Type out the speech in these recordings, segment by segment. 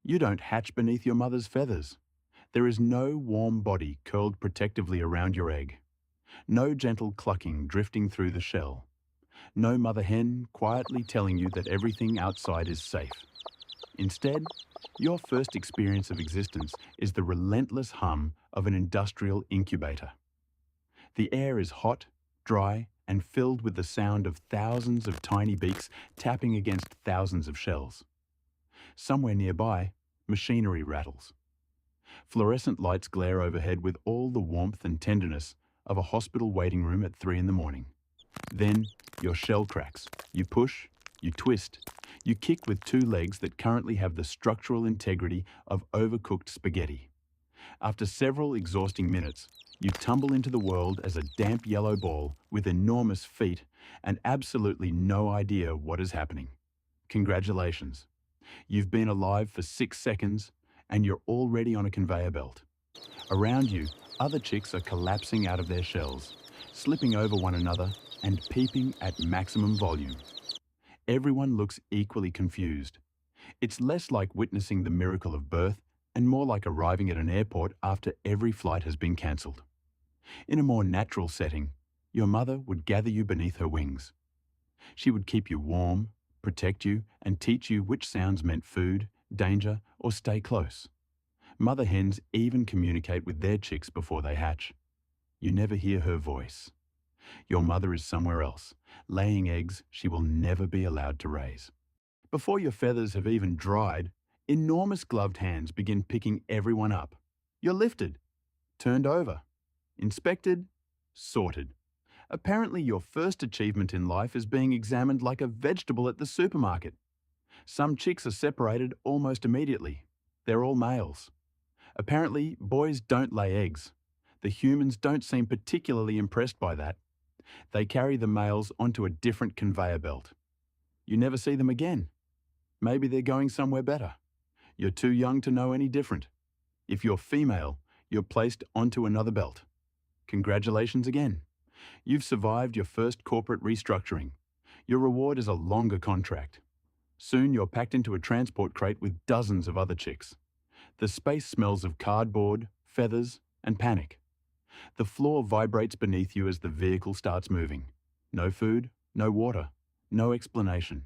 You don't hatch beneath your mother's feathers. There is no warm body curled protectively around your egg. No gentle clucking drifting through the shell. No mother hen quietly telling you that everything outside is safe. Instead, your first experience of existence is the relentless hum of an industrial incubator. The air is hot, dry, and filled with the sound of thousands of tiny beaks tapping against thousands of shells. Somewhere nearby, machinery rattles. Fluorescent lights glare overhead with all the warmth and tenderness of a hospital waiting room at 3 in the morning. Then, your shell cracks. You push, you twist, you kick with two legs that currently have the structural integrity of overcooked spaghetti. After several exhausting minutes, you tumble into the world as a damp yellow ball with enormous feet and absolutely no idea what is happening. Congratulations. You've been alive for 6 seconds and you're already on a conveyor belt. Around you, other chicks are collapsing out of their shells, slipping over one another and peeping at maximum volume. Everyone looks equally confused. It's less like witnessing the miracle of birth and more like arriving at an airport after every flight has been cancelled. In a more natural setting, your mother would gather you beneath her wings. She would keep you warm, protect you, and teach you which sounds meant food, danger, or stay close. Mother hens even communicate with their chicks before they hatch. You never hear her voice. Your mother is somewhere else, laying eggs she will never be allowed to raise. Before your feathers have even dried, enormous gloved hands begin picking everyone up. You're lifted, turned over, inspected, sorted. Apparently your first achievement in life is being examined like a vegetable at the supermarket. Some chicks are separated almost immediately. They're all males. Apparently, boys don't lay eggs. The humans don't seem particularly impressed by that. They carry the males onto a different conveyor belt. You never see them again. Maybe they're going somewhere better. You're too young to know any different. If you're female, you're placed onto another belt. Congratulations again. You've survived your first corporate restructuring. Your reward is a longer contract. Soon you're packed into a transport crate with dozens of other chicks. The space smells of cardboard, feathers, and panic. The floor vibrates beneath you as the vehicle starts moving. No food, no water, no explanation.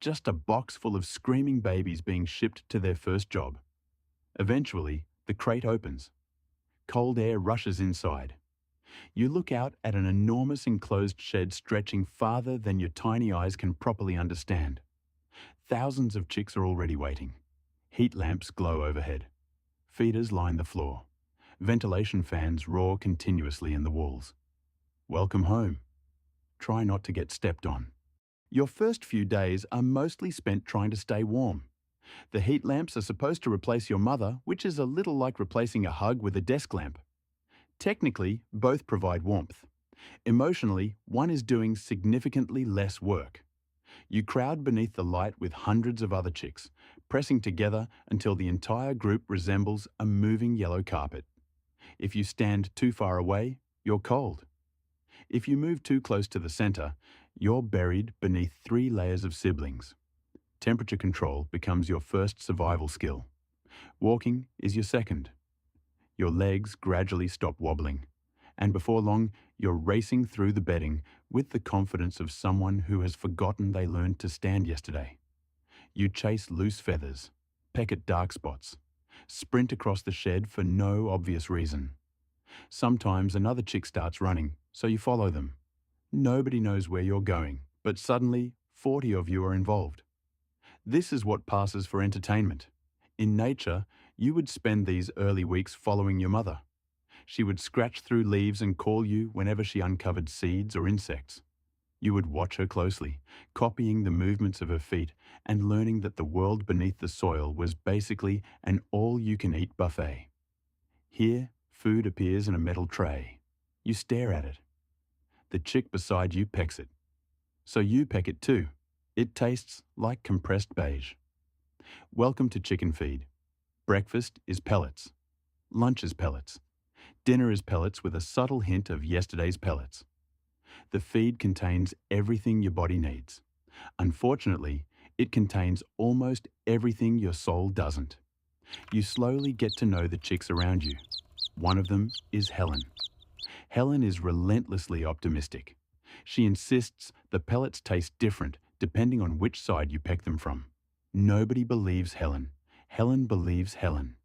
Just a box full of screaming babies being shipped to their first job. Eventually, the crate opens. Cold air rushes inside. You look out at an enormous enclosed shed stretching farther than your tiny eyes can properly understand. Thousands of chicks are already waiting. Heat lamps glow overhead. Feeders line the floor. Ventilation fans roar continuously in the walls. Welcome home. Try not to get stepped on. Your first few days are mostly spent trying to stay warm. The heat lamps are supposed to replace your mother, which is a little like replacing a hug with a desk lamp. Technically, both provide warmth. Emotionally, one is doing significantly less work. You crowd beneath the light with hundreds of other chicks, pressing together until the entire group resembles a moving yellow carpet. If you stand too far away, you're cold. If you move too close to the center, you're buried beneath 3 layers of siblings. Temperature control becomes your first survival skill. Walking is your second. Your legs gradually stop wobbling, and before long, you're racing through the bedding with the confidence of someone who has forgotten they learned to stand yesterday. You chase loose feathers, peck at dark spots, sprint across the shed for no obvious reason. Sometimes another chick starts running, so you follow them. Nobody knows where you're going, but suddenly 40 of you are involved. This is what passes for entertainment. In nature, you would spend these early weeks following your mother. She would scratch through leaves and call you whenever she uncovered seeds or insects. You would watch her closely, copying the movements of her feet and learning that the world beneath the soil was basically an all-you-can-eat buffet. Here, food appears in a metal tray. You stare at it. The chick beside you pecks it. So you peck it too. It tastes like compressed beige. Welcome to chicken feed. Breakfast is pellets. Lunch is pellets. Dinner is pellets with a subtle hint of yesterday's pellets. The feed contains everything your body needs. Unfortunately, It contains almost everything your soul doesn't. You slowly get to know the chicks around you. One of them is Helen. Helen is relentlessly optimistic. She insists the pellets taste different depending on which side you peck them from. Nobody believes Helen. Helen believes Helen.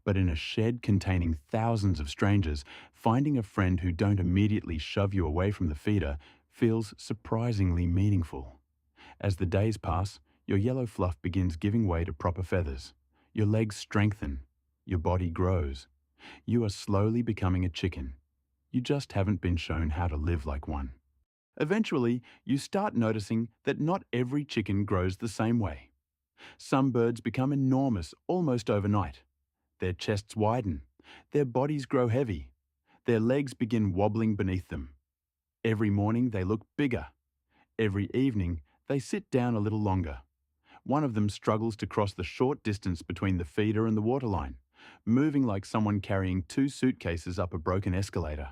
But in a shed containing thousands of strangers, finding a friend who don't immediately shove you away from the feeder feels surprisingly meaningful. As the days pass, your yellow fluff begins giving way to proper feathers. Your legs strengthen. Your body grows. You are slowly becoming a chicken. You just haven't been shown how to live like one. Eventually, you start noticing that not every chicken grows the same way. Some birds become enormous almost overnight. Their chests widen. Their bodies grow heavy. Their legs begin wobbling beneath them. Every morning they look bigger. Every evening they sit down a little longer. One of them struggles to cross the short distance between the feeder and the waterline, moving like someone carrying 2 suitcases up a broken escalator.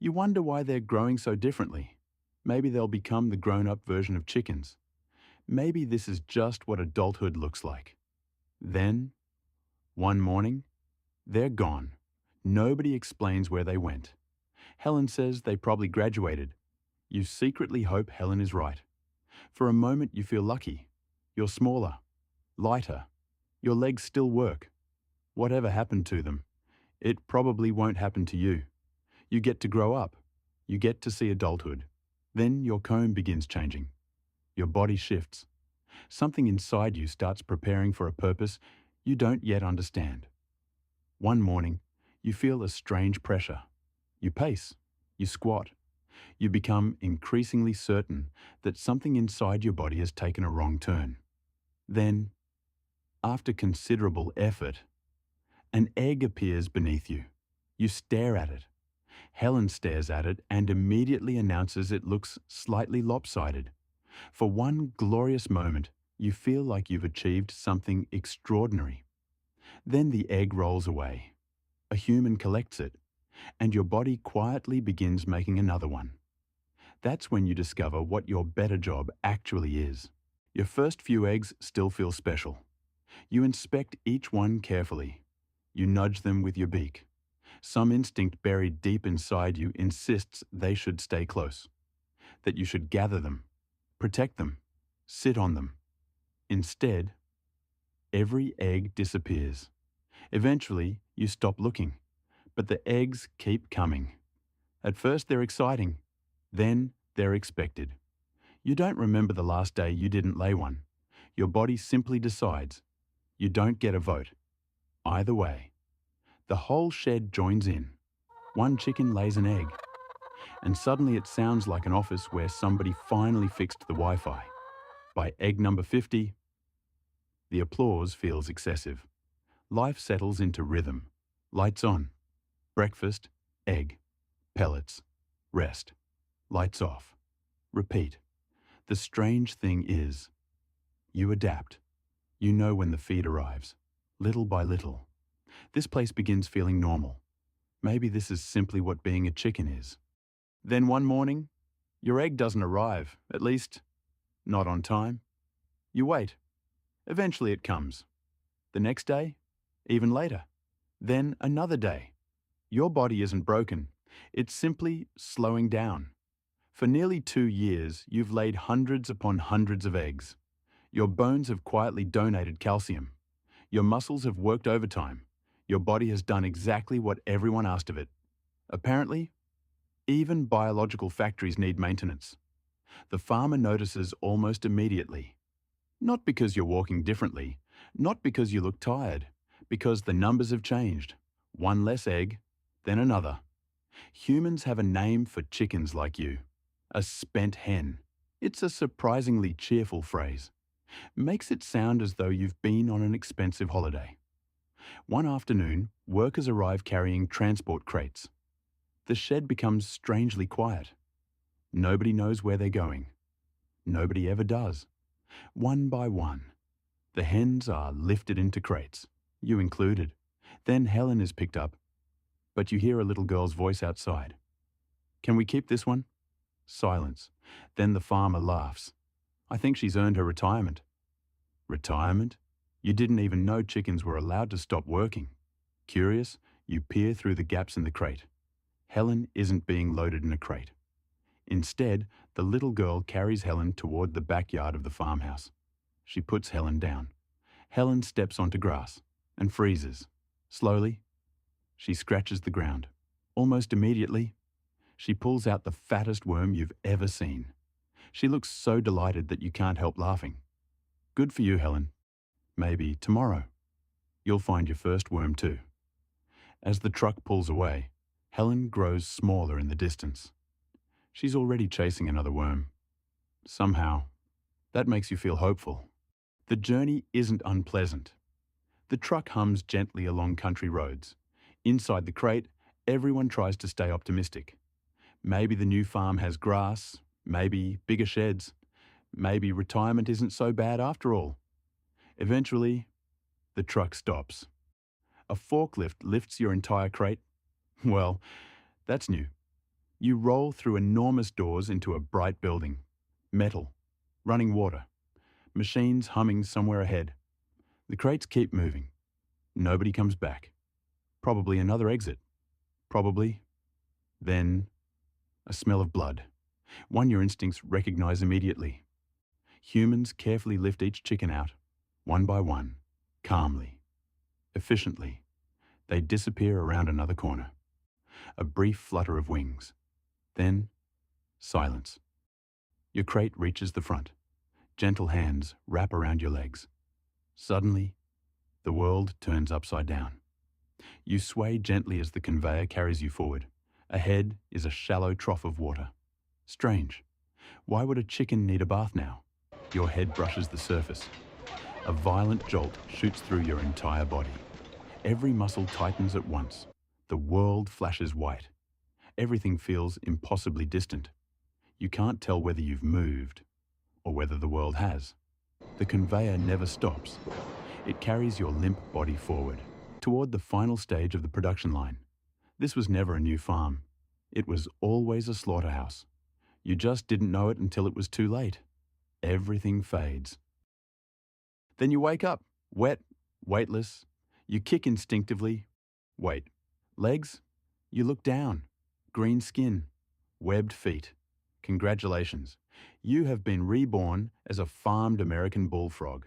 You wonder why they're growing so differently. Maybe they'll become the grown-up version of chickens. Maybe this is just what adulthood looks like. Then, one morning, they're gone. Nobody explains where they went. Helen says they probably graduated. You secretly hope Helen is right. For a moment you feel lucky. You're smaller, lighter. Your legs still work. Whatever happened to them, it probably won't happen to you. You get to grow up. You get to see adulthood. Then your comb begins changing. Your body shifts. Something inside you starts preparing for a purpose you don't yet understand. One morning, you feel a strange pressure. You pace. You squat. You become increasingly certain that something inside your body has taken a wrong turn. Then, after considerable effort, an egg appears beneath you. You stare at it. Helen stares at it and immediately announces it looks slightly lopsided. For one glorious moment, you feel like you've achieved something extraordinary. Then the egg rolls away. A human collects it, and your body quietly begins making another one. That's when you discover what your better job actually is. Your first few eggs still feel special. You inspect each one carefully. You nudge them with your beak. Some instinct buried deep inside you insists they should stay close, that you should gather them, protect them, sit on them. Instead, every egg disappears. Eventually, you stop looking, but the eggs keep coming. At first they're exciting, then they're expected. You don't remember the last day you didn't lay one. Your body simply decides. You don't get a vote. Either way, the whole shed joins in. One chicken lays an egg, and suddenly it sounds like an office where somebody finally fixed the Wi-Fi. By egg number 50, the applause feels excessive. Life settles into rhythm. Lights on. Breakfast, egg, pellets, rest. Lights off. Repeat. The strange thing is, you adapt. You know when the feed arrives, little by little. This place begins feeling normal. Maybe this is simply what being a chicken is. Then one morning, your egg doesn't arrive, at least, not on time. You wait. Eventually it comes. The next day, even later. Then another day. Your body isn't broken. It's simply slowing down. For nearly 2 years, you've laid hundreds upon hundreds of eggs. Your bones have quietly donated calcium. Your muscles have worked overtime. Your body has done exactly what everyone asked of it. Apparently, even biological factories need maintenance. The farmer notices almost immediately. Not because you're walking differently, not because you look tired, because the numbers have changed. One less egg, then another. Humans have a name for chickens like you. A spent hen. It's a surprisingly cheerful phrase. Makes it sound as though you've been on an expensive holiday. One afternoon, workers arrive carrying transport crates. The shed becomes strangely quiet. Nobody knows where they're going. Nobody ever does. One by one, the hens are lifted into crates, you included. Then Helen is picked up, but you hear a little girl's voice outside. Can we keep this one? Silence. Then the farmer laughs. I think she's earned her retirement. Retirement? You didn't even know chickens were allowed to stop working. Curious, you peer through the gaps in the crate. Helen isn't being loaded in a crate. Instead, the little girl carries Helen toward the backyard of the farmhouse. She puts Helen down. Helen steps onto grass and freezes. Slowly, she scratches the ground. Almost immediately, she pulls out the fattest worm you've ever seen. She looks so delighted that you can't help laughing. Good for you, Helen. Maybe tomorrow, you'll find your first worm too. As the truck pulls away, Helen grows smaller in the distance. She's already chasing another worm. Somehow, that makes you feel hopeful. The journey isn't unpleasant. The truck hums gently along country roads. Inside the crate, everyone tries to stay optimistic. Maybe the new farm has grass, maybe bigger sheds, maybe retirement isn't so bad after all. Eventually, the truck stops. A forklift lifts your entire crate. Well, that's new. You roll through enormous doors into a bright building. Metal, running water, machines humming somewhere ahead. The crates keep moving. Nobody comes back. Probably another exit. Probably. Then, a smell of blood. One your instincts recognize immediately. Humans carefully lift each chicken out, one by one, calmly, efficiently. They disappear around another corner. A brief flutter of wings. Then, silence. Your crate reaches the front. Gentle hands wrap around your legs. Suddenly, the world turns upside down. You sway gently as the conveyor carries you forward. Ahead is a shallow trough of water. Strange. Why would a chicken need a bath now? Your head brushes the surface. A violent jolt shoots through your entire body. Every muscle tightens at once. The world flashes white. Everything feels impossibly distant. You can't tell whether you've moved or whether the world has. The conveyor never stops. It carries your limp body forward, toward the final stage of the production line. This was never a new farm. It was always a slaughterhouse. You just didn't know it until it was too late. Everything fades. Then you wake up, wet, weightless. You kick instinctively. Wait. Legs? You look down. Green skin. Webbed feet. Congratulations. You have been reborn as a farmed American bullfrog.